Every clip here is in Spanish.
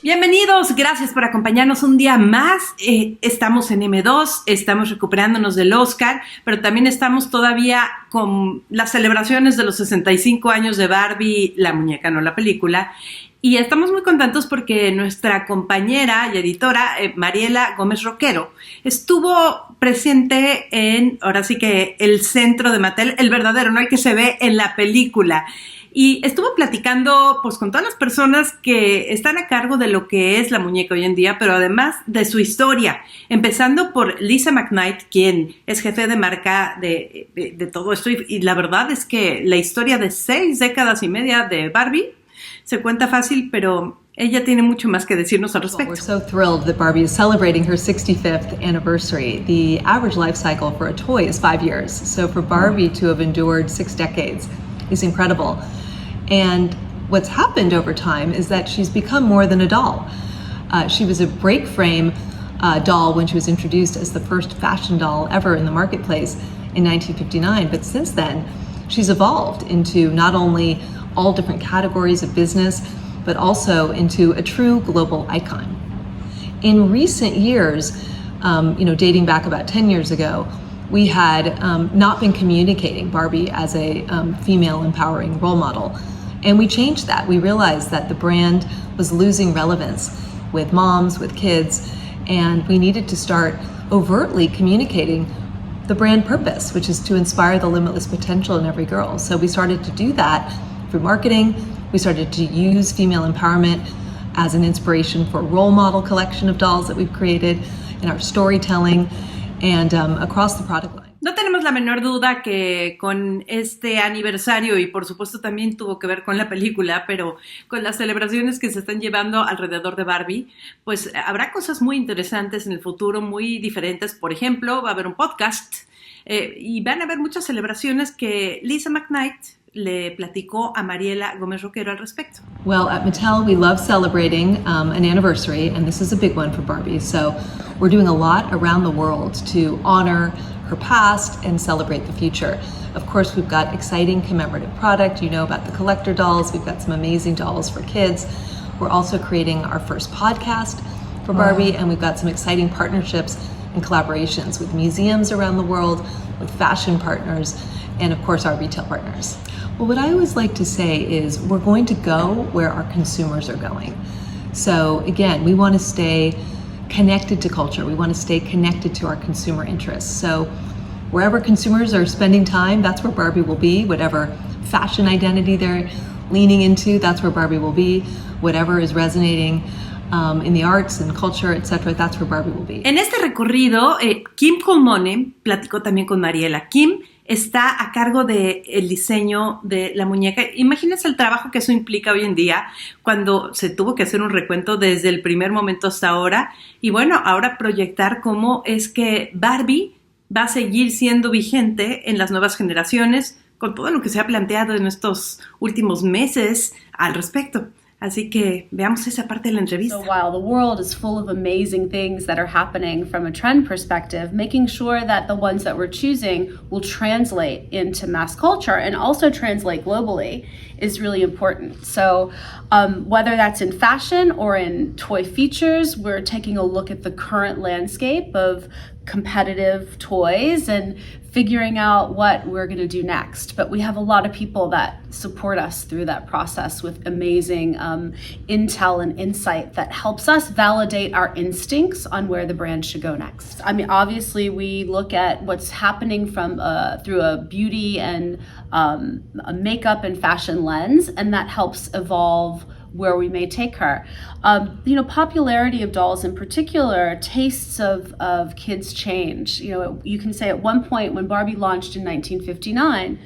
Bienvenidos, gracias por acompañarnos un día más. Estamos en M2, estamos recuperándonos del Oscar, pero también estamos todavía con las celebraciones de los 65 años de Barbie, la muñeca, no la película. Y estamos muy contentos porque nuestra compañera y editora, Mariela Gómez Roquero, estuvo presente en, ahora sí que el centro de Mattel, el verdadero, no el que se ve en la película. Y estuvo platicando pues con todas las personas que están a cargo de lo que es la muñeca hoy en día, pero además de su historia, empezando por Lisa Mcknight, quien es jefe de marca de todo esto. Y la verdad es que la historia de 6 décadas y media de Barbie se cuenta fácil, pero ella tiene mucho más que decirnos al respecto. We're so thrilled that Barbie is celebrating her 65th anniversary. The average life cycle for a toy is 5 years. So for Barbie to have endured 6 decades is incredible. And what's happened over time is that she's become more than a doll. She was a break frame doll when she was introduced as the first fashion doll ever in the marketplace in 1959. But since then, she's evolved into not only all different categories of business, but also into a true global icon. In recent years, dating back about 10 years ago, we had not been communicating Barbie as a female empowering role model. And we changed that. We realized that the brand was losing relevance with moms, with kids, and we needed to start overtly communicating the brand purpose, which is to inspire the limitless potential in every girl. So we started to do that through marketing. We started to use female empowerment as an inspiration for a role model collection of dolls that we've created in our storytelling and across the product line. No tenemos la menor duda que con este aniversario, y por supuesto también tuvo que ver con la película, pero con las celebraciones que se están llevando alrededor de Barbie, pues habrá cosas muy interesantes en el futuro, muy diferentes. Por ejemplo, va a haber un podcast y van a haber muchas celebraciones que Lisa Mcknight le platicó a Mariela Gómez Roquero al respecto. Well, at Mattel, we love celebrating an anniversary, and this is a big one for Barbie. So we're doing a lot around the world to honor her past and celebrate the future. Of course, we've got exciting commemorative product. You know about the collector dolls. We've got some amazing dolls for kids. We're also creating our first podcast for Barbie, and we've got some exciting partnerships and collaborations with museums around the world, with fashion partners, and of course our retail partners. Well, what I always like to say is we're going to go where our consumers are going. So again, we want to stay connected to culture. We want to stay connected to our consumer interests. So wherever consumers are spending time, that's where Barbie will be. Whatever fashion identity they're leaning into, that's where Barbie will be. Whatever is resonating in the arts and culture, etc., that's where Barbie will be. En este recorrido, Kim Colmone platicó también con Mariela. Kim está a cargo del diseño de la muñeca. Imagínense el trabajo que eso implica hoy en día, cuando se tuvo que hacer un recuento desde el primer momento hasta ahora. Y bueno, ahora proyectar cómo es que Barbie va a seguir siendo vigente en las nuevas generaciones, con todo lo que se ha planteado en estos últimos meses al respecto. Así que veamos esa parte de la entrevista. So while the world is full of amazing things that are happening from a trend perspective, making sure that the ones that we're choosing will translate into mass culture and also translate globally is really important. So whether that's in fashion or in toy features, we're taking a look at the current landscape of competitive toys and figuring out what we're going to do next. But we have a lot of people that support us through that process with amazing intel and insight that helps us validate our instincts on where the brand should go next. I mean, obviously, we look at what's happening from through a beauty and a makeup and fashion lens, and that helps evolve where we may take her. Popularity of dolls in particular, tastes of kids change. You can say at one point when Barbie launched in 1959,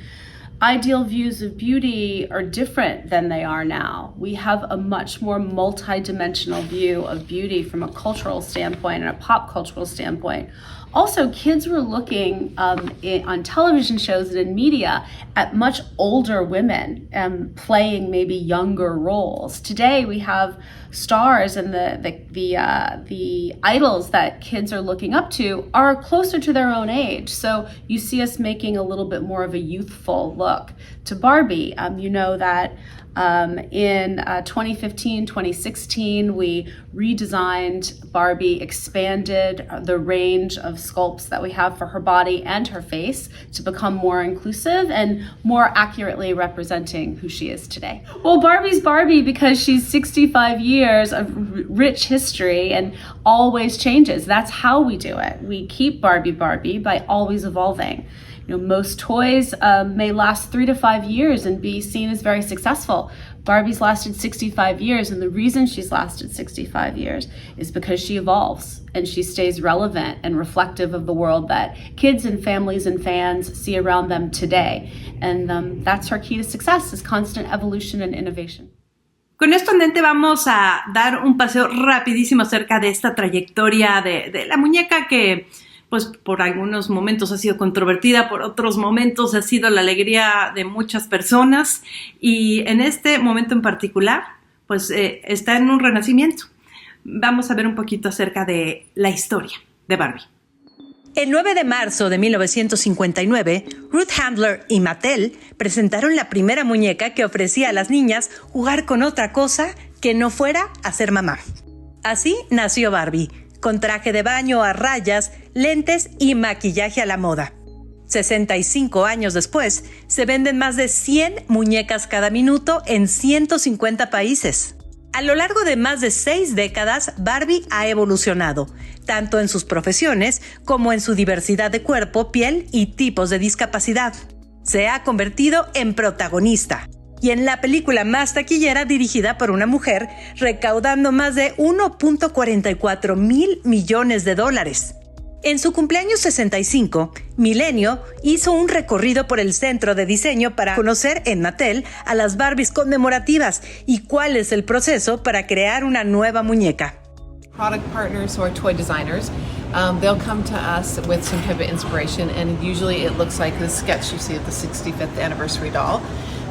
ideal views of beauty are different than they are now. We have a much more multi-dimensional view of beauty from a cultural standpoint and a pop cultural standpoint. Also, kids were looking on television shows and in media at much older women playing maybe younger roles. Today, we have stars and the idols that kids are looking up to are closer to their own age. So you see us making a little bit more of a youthful look to Barbie. You know that In 2015, 2016, we redesigned Barbie, expanded the range of sculpts that we have for her body and her face to become more inclusive and more accurately representing who she is today. Well, Barbie's Barbie because she's 65 years of rich history and always changes. That's how we do it. We keep Barbie Barbie by always evolving. You know, most toys may last 3 to 5 years and be seen as very successful. Barbie's lasted 65 years, and the reason she's lasted 65 years is because she evolves and she stays relevant and reflective of the world that kids and families and fans see around them today. And that's her key to success, is constant evolution and innovation. Con esto en mente vamos a dar un paseo rapidísimo acerca de esta trayectoria de la muñeca que pues por algunos momentos ha sido controvertida, por otros momentos ha sido la alegría de muchas personas y en este momento en particular pues está en un renacimiento. Vamos a ver un poquito acerca de la historia de Barbie. El 9 de marzo de 1959, Ruth Handler y Mattel presentaron la primera muñeca que ofrecía a las niñas jugar con otra cosa que no fuera a ser mamá. Así nació Barbie, con traje de baño a rayas, lentes y maquillaje a la moda. 65 años después, se venden más de 100 muñecas cada minuto en 150 países. A lo largo de más de 6 décadas, Barbie ha evolucionado, tanto en sus profesiones como en su diversidad de cuerpo, piel y tipos de discapacidad. Se ha convertido en protagonista y en la película más taquillera dirigida por una mujer, recaudando más de 1.44 mil millones de dólares. En su cumpleaños 65, Milenio hizo un recorrido por el centro de diseño para conocer en Mattel a las Barbies conmemorativas y cuál es el proceso para crear una nueva muñeca. Product partners or toy designers, they'll come to us with some type of inspiration, and usually it looks like the sketch you see of the 65th anniversary doll.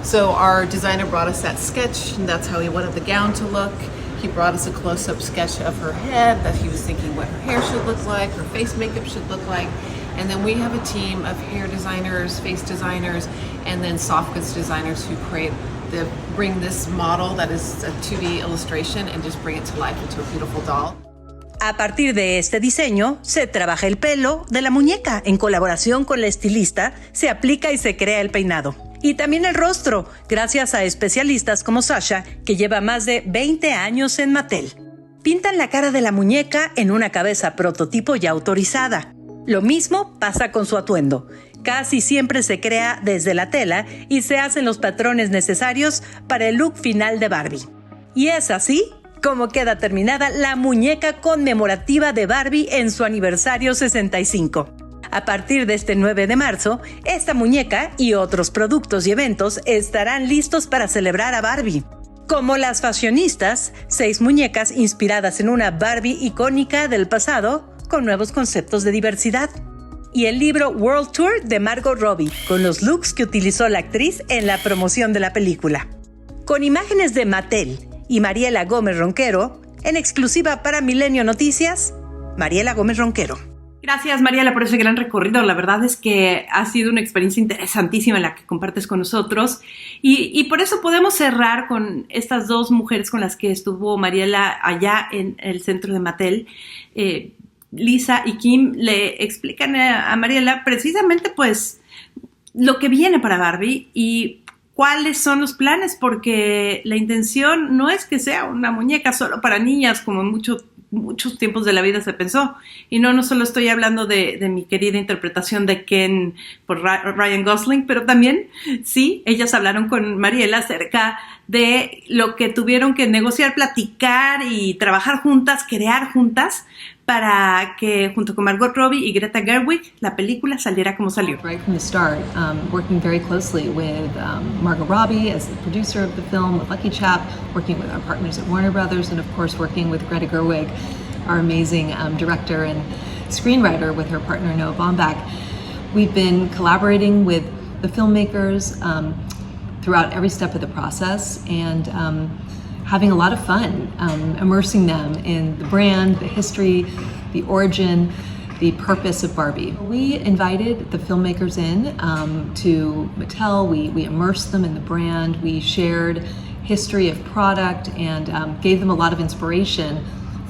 So our designer brought us that sketch, and that's how he wanted the gown to look. He brought us a close-up sketch of her head, that he was thinking what her hair should look like, her face makeup should look like. And then we have a team of hair designers, face designers, and then soft goods designers who bring this model that is a 2D illustration and just bring it to life into a beautiful doll. A partir de este diseño, se trabaja el pelo de la muñeca. En colaboración con la estilista, se aplica y se crea el peinado. Y también el rostro, gracias a especialistas como Sasha, que lleva más de 20 años en Mattel. Pintan la cara de la muñeca en una cabeza prototipo ya autorizada. Lo mismo pasa con su atuendo. Casi siempre se crea desde la tela y se hacen los patrones necesarios para el look final de Barbie. Y es así como queda terminada la muñeca conmemorativa de Barbie en su aniversario 65. A partir de este 9 de marzo, esta muñeca y otros productos y eventos estarán listos para celebrar a Barbie. Como las fashionistas, 6 muñecas inspiradas en una Barbie icónica del pasado, con nuevos conceptos de diversidad. Y el libro World Tour de Margot Robbie, con los looks que utilizó la actriz en la promoción de la película. Con imágenes de Mattel y Mariela Gómez Ronquero, en exclusiva para Milenio Noticias, Mariela Gómez Ronquero. Gracias, Mariela, por ese gran recorrido. La verdad es que ha sido una experiencia interesantísima la que compartes con nosotros. Y por eso podemos cerrar con estas dos mujeres con las que estuvo Mariela allá en el centro de Mattel. Lisa y Kim le explican a Mariela precisamente pues lo que viene para Barbie y cuáles son los planes, porque la intención no es que sea una muñeca solo para niñas como muchos tiempos de la vida se pensó. Y no solo estoy hablando de mi querida interpretación de Ken por Ryan Gosling, pero también, sí, ellas hablaron con Mariela acerca de lo que tuvieron que negociar, platicar y trabajar juntas, crear juntas, para que junto con Margot Robbie y Greta Gerwig la película saliera como salió. Right from the start, working very closely with Margot Robbie as the producer of the film, with Lucky Chap, working with our partners at Warner Brothers, and of course working with Greta Gerwig, our amazing director and screenwriter, with her partner Noah Baumbach. We've been collaborating with the filmmakers throughout every step of the process, and having a lot of fun, immersing them in the brand, the history, the origin, the purpose of Barbie. We invited the filmmakers in to Mattel. We immersed them in the brand. We shared history of product and gave them a lot of inspiration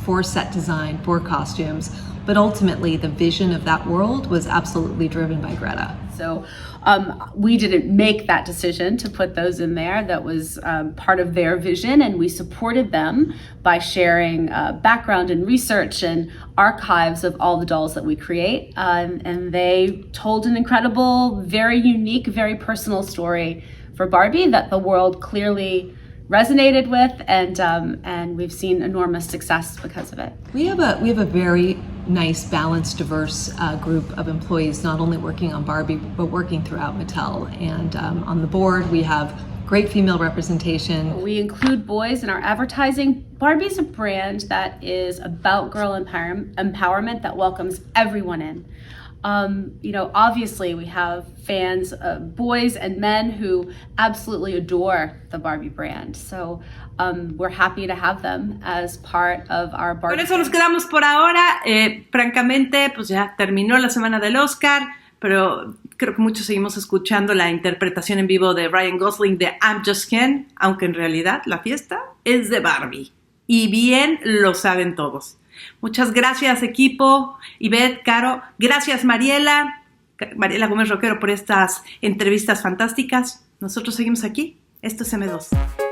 for set design, for costumes. But ultimately, the vision of that world was absolutely driven by Greta. So we didn't make that decision to put those in there. That was part of their vision, and we supported them by sharing background and research and archives of all the dolls that we create. And they told an incredible, very unique, very personal story for Barbie that the world clearly resonated with, and we've seen enormous success because of it. We have a very nice, balanced, diverse group of employees, not only working on Barbie, but working throughout Mattel. And on the board, we have great female representation. We include boys in our advertising. Barbie's a brand that is about girl empowerment that welcomes everyone in. Obviously we have fans, boys and men who absolutely adore the Barbie brand. So we're happy to have them as part of our Barbie. Por eso nos quedamos por ahora. Francamente, pues ya terminó la semana del Oscar, pero creo que muchos seguimos escuchando la interpretación en vivo de Ryan Gosling de I'm Just Ken, aunque en realidad la fiesta es de Barbie. Y bien lo saben todos. Muchas gracias, equipo, Ivette, Caro. Gracias, Mariela Gómez Roquero, por estas entrevistas fantásticas. Nosotros seguimos aquí. Esto es M2.